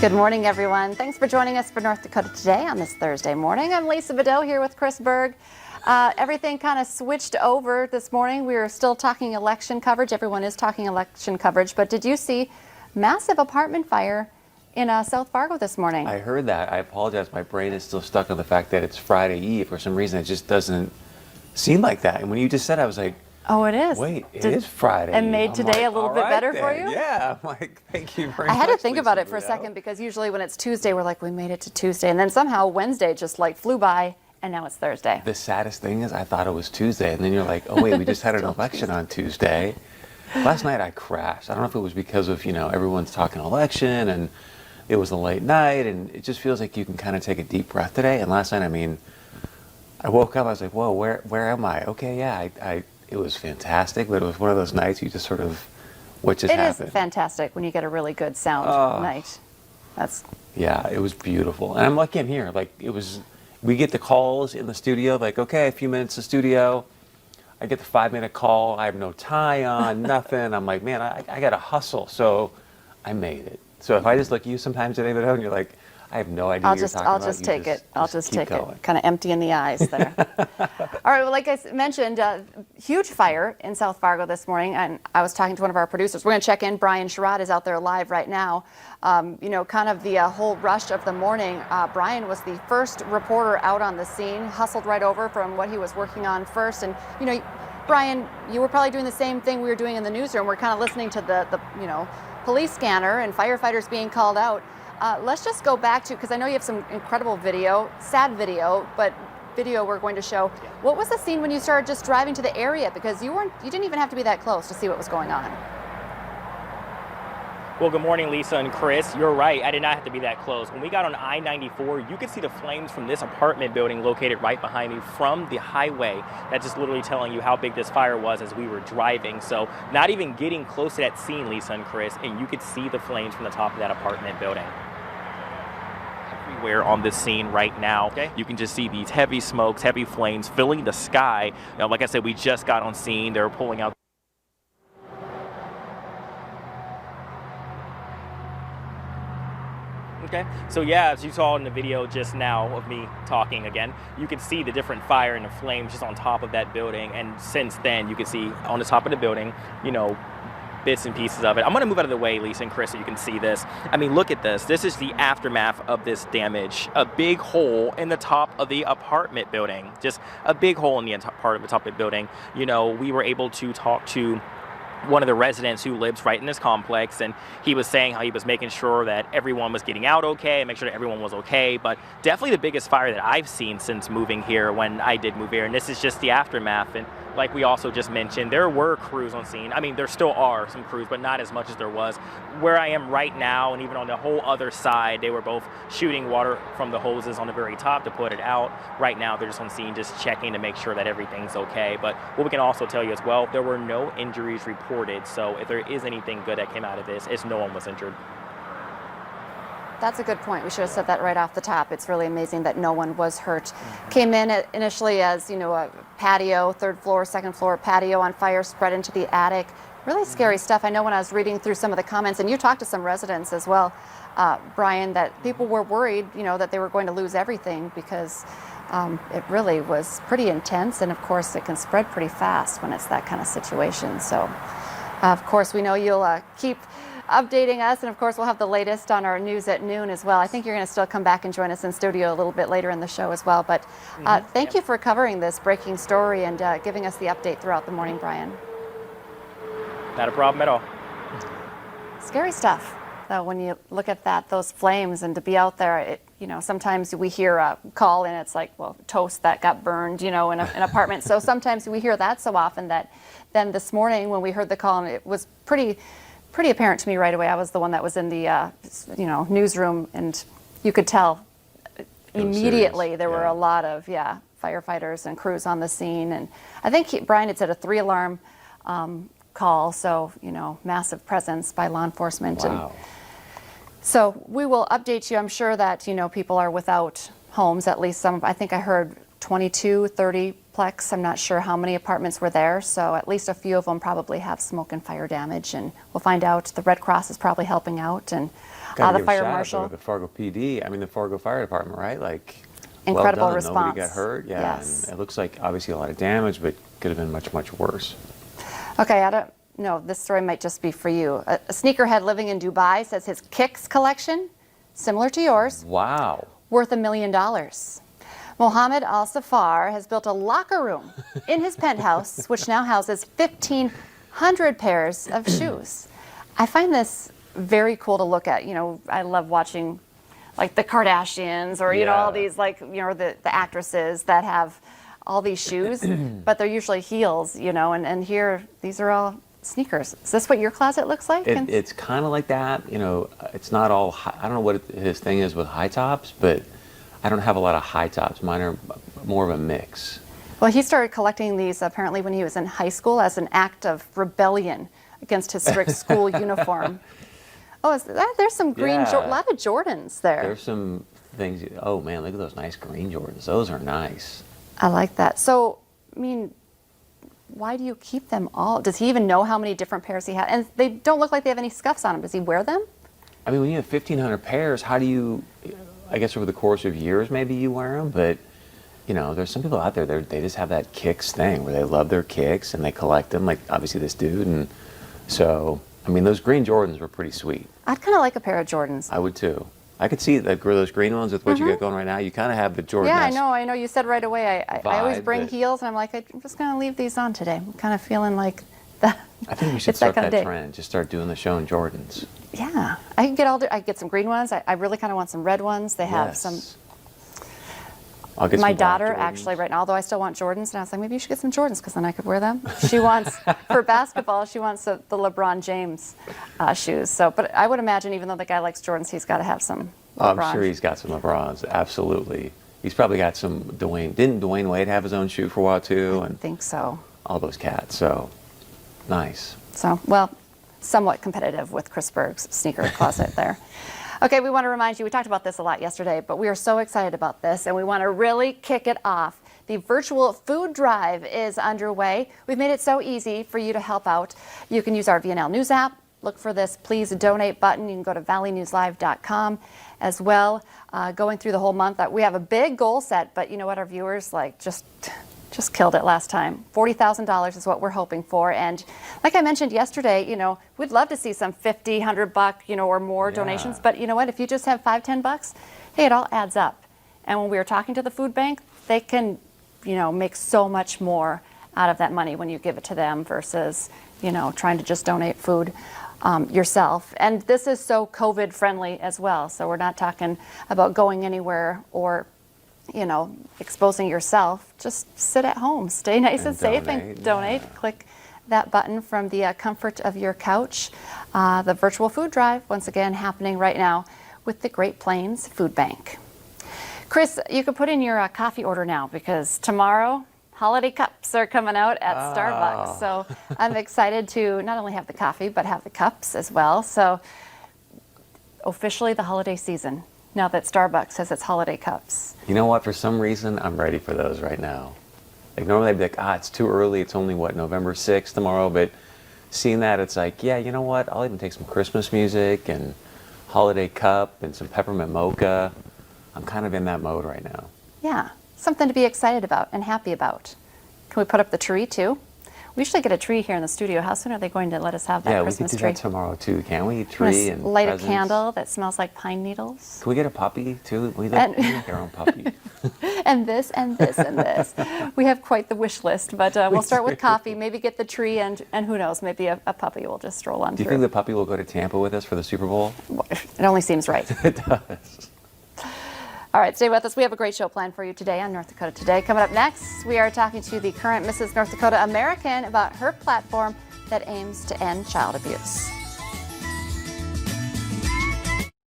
Good morning, everyone. Thanks for joining us for North Dakota Today on this Thursday morning. I'm Lisa Bedell here with Chris Berg. Everything kind of switched over this morning. We were still talking election coverage. Everyone is talking election coverage. But did you see massive apartment fire in South Fargo this morning? I heard that. I apologize. My brain is still stuck on the fact that it's Friday Eve. For some reason, it just doesn't seem like that. And when you just said, I was like, oh, it is. Wait, it is Friday. And made today a little bit better for you? Yeah. I'm like, thank you very much. I had to think Lisa about it for a second because usually when it's Tuesday, we're like, we made it to Tuesday. And then somehow Wednesday just like flew by and now it's Thursday. The saddest thing is I thought it was Tuesday. And then you're like, oh, wait, we just had an election on Tuesday. Last night I crashed. I don't know if it was because of, everyone's talking election and it was a late night. And it just feels like you can kind of take a deep breath today. And last night, I woke up, I was like, whoa, where am I? Okay, yeah, it was fantastic, but it was one of those nights you just sort of, what just happened? It is fantastic when you get a really good sound night. Yeah, it was beautiful. And I'm lucky I'm here. Like, we get the calls in the studio, like, okay, a few minutes to studio. I get the 5-minute call. I have no tie on, nothing. I'm like, man, I got to hustle. So I made it. So if I just look at you sometimes today, and you're like, I have no idea what you're talking about. I'll just take it. I'll just take it. Kind of empty in the eyes there. All right. Well, like I mentioned, huge fire in South Fargo this morning, and I was talking to one of our producers. We're going to check in. Brian Sherrod is out there live right now. Kind of the whole rush of the morning. Brian was the first reporter out on the scene, hustled right over from what he was working on first, and Brian, you were probably doing the same thing we were doing in the newsroom. We're kind of listening to the police scanner and firefighters being called out. Let's just go back to, because I know you have some incredible video, sad video, but video we're going to show. Yeah. What was the scene when you started just driving to the area? Because you didn't even have to be that close to see what was going on. Well, good morning, Lisa and Chris. You're right. I did not have to be that close. When we got on I-94, you could see the flames from this apartment building located right behind me from the highway. That's just literally telling you how big this fire was as we were driving. So not even getting close to that scene, Lisa and Chris, and you could see the flames from the top of that apartment building. Everywhere on this scene right now. Okay. You can just see these heavy smokes, heavy flames filling the sky. Now, like I said, we just got on scene. They were pulling out. Okay, so yeah, as you saw in the video just now of me talking again, you can see the different fire and the flames just on top of that building. And since then, you can see on the top of the building, bits and pieces of it. I'm going to move out of the way, Lisa and Chris, so you can see this. Look at this. This is the aftermath of this damage. A big hole in the top of the apartment building. Just a big hole in the part of the top of the building. We were able to talk to one of the residents who lives right in this complex, and he was saying how he was making sure that everyone was getting out okay and make sure that everyone was okay. But definitely the biggest fire that I've seen since moving here when I did move here, and this is just the aftermath. And like we also just mentioned, there were crews on scene. There still are some crews, but not as much as there was. Where I am right now, and even on the whole other side, they were both shooting water from the hoses on the very top to put it out. Right now, they're just on scene, just checking to make sure that everything's okay. But what we can also tell you as well, there were no injuries reported. So if there is anything good that came out of this, it's no one was injured. That's a good point. We should have said that right off the top. It's really amazing that no one was hurt. Mm-hmm. Came in initially as, a patio, third floor, second floor patio on fire, spread into the attic. Really scary stuff. I know when I was reading through some of the comments, and you talked to some residents as well, Brian, that people were worried, that they were going to lose everything because it really was pretty intense. And of course, it can spread pretty fast when it's that kind of situation. So, of course, we know you'll keep updating us, and of course we'll have the latest on our news at noon as well. I think you're going to still come back and join us in studio a little bit later in the show as well, but thank you for covering this breaking story and giving us the update throughout the morning, Brian. Not a problem at all. Scary stuff, though, when you look at those flames, and to be out there, sometimes we hear a call and it's like, well, toast that got burned, in an apartment. So sometimes we hear that so often that then this morning when we heard the call, and it was pretty apparent to me right away. I was the one that was in the newsroom, and you could tell immediately there were a lot of firefighters and crews on the scene. And I think Brian had said a 3-alarm call, so massive presence by law enforcement. Wow. And so we will update you. I'm sure that people are without homes, at least some. I think I heard 22, 30 plex. I'm not sure how many apartments were there, so at least a few of them probably have smoke and fire damage, and we'll find out. The Red Cross is probably helping out, and Gotta the give a fire shout out marshal. to the Fargo PD. I mean, the Fargo Fire Department, right? Like, Incredible well done. response. Nobody got hurt. Yeah, Yes. and it looks like obviously a lot of damage, but could have been much, much worse. Okay, I don't know. This story might just be for you. A sneakerhead living in Dubai says his Kicks collection, similar to yours, Wow. worth $1 million. Mohammed Al Safar has built a locker room in his penthouse, which now houses 1,500 pairs of shoes. I find this very cool to look at. You know, I love watching like the Kardashians or, you know, all Yeah. these like, you know, the actresses that have all these shoes, but they're usually heels, you know, and here, these are all sneakers. Is this what your closet looks like? It's kind of like that. You know, it's not all, I don't know what his thing is with high tops, but I don't have a lot of high tops. Mine are more of a mix. Well, he started collecting these apparently when he was in high school as an act of rebellion against his strict school uniform. Oh, there's some green, Yeah. a lot of Jordans there. There's some things, oh man, look at those nice green Jordans. Those are nice. I like that. So, I mean, why do you keep them all? Does he even know how many different pairs he had? And they don't look like they have any scuffs on them. Does he wear them? I mean, when you have 1,500 pairs, how do you, I guess over the course of years, maybe you wear them, but you know, there's some people out there, they just have that Kicks thing where they love their Kicks and they collect them, like obviously this dude. And so, I mean, those green Jordans were pretty sweet. I'd kind of like a pair of Jordans. I would too. I could see that those green ones with what you got going right now. You kind of have the Jordan. Yeah, I know. You said right away. I always vibe, bring but- heels, and I'm like, I'm just going to leave these on today. I'm kind of feeling like that. I think we should it's start kind that of day. trend. Just start doing the show in Jordans. Yeah, I can get I can get some green ones. I really kind of want some red ones. They have Yes. some. I'll get My some black daughter Jordans. actually right now, although I still want Jordans, and I was like, maybe you should get some Jordans because then I could wear them. She wants for basketball. She wants the LeBron James shoes. So, but I would imagine even though the guy likes Jordans, he's got to have some. I'm LeBron. sure he's got some LeBrons. Absolutely. He's probably got some Dwayne. Didn't Dwayne Wade have his own shoe for a while too? I And think so. all those cats. So nice. So, well, somewhat competitive with Chris Berg's sneaker closet there. Okay, we want to remind you, we talked about this a lot yesterday, but we are so excited about this and we want to really kick it off. The virtual food drive is underway. We've made it so easy for you to help out. You can use our VNL News app. Look for this Please Donate button. You can go to valleynewslive.com as well. Going through the whole month, we have a big goal set, but you know what, our viewers just killed it last time. $40,000 is what we're hoping for. And like I mentioned yesterday, you know, we'd love to see some $50, $100, you know, or more donations. But you know what, if you just have $5, $10, hey, it all adds up. And when we were talking to the food bank, they can, you know, make so much more out of that money when you give it to them versus, you know, trying to just donate food yourself. And this is so COVID friendly as well. So we're not talking about going anywhere or, you know, exposing yourself. Just sit at home, stay nice and safe and donate. Click that button from the comfort of your couch. The virtual food drive, once again, happening right now with the Great Plains Food Bank. Chris, you can put in your coffee order now because tomorrow holiday cups are coming out at Starbucks. So I'm excited to not only have the coffee, but have the cups as well. So officially the holiday season, now that Starbucks has its holiday cups. You know what? For some reason, I'm ready for those right now. Like normally I'd be like, it's too early. It's only what, November 6th tomorrow. But seeing that, it's like, yeah, you know what? I'll even take some Christmas music and holiday cup and some peppermint mocha. I'm kind of in that mode right now. Yeah, something to be excited about and happy about. Can we put up the tree too? We usually get a tree here in the studio. How soon are they going to let us have that Yeah, Christmas we could do tree? that tomorrow too, can't we? Let's Tree and light presents. a candle that smells like pine needles. Can we get a puppy too? We And- make our own puppy. And this and this and this. We have quite the wish list, but we'll start with coffee, maybe get the tree, and who knows, maybe a puppy will just stroll on Do you through. think the puppy will go to Tampa with us for the Super Bowl? It only seems right. It does. All right, stay with us. We have a great show planned for you today on North Dakota Today. Coming up next, we are talking to the current Mrs. North Dakota American about her platform that aims to end child abuse.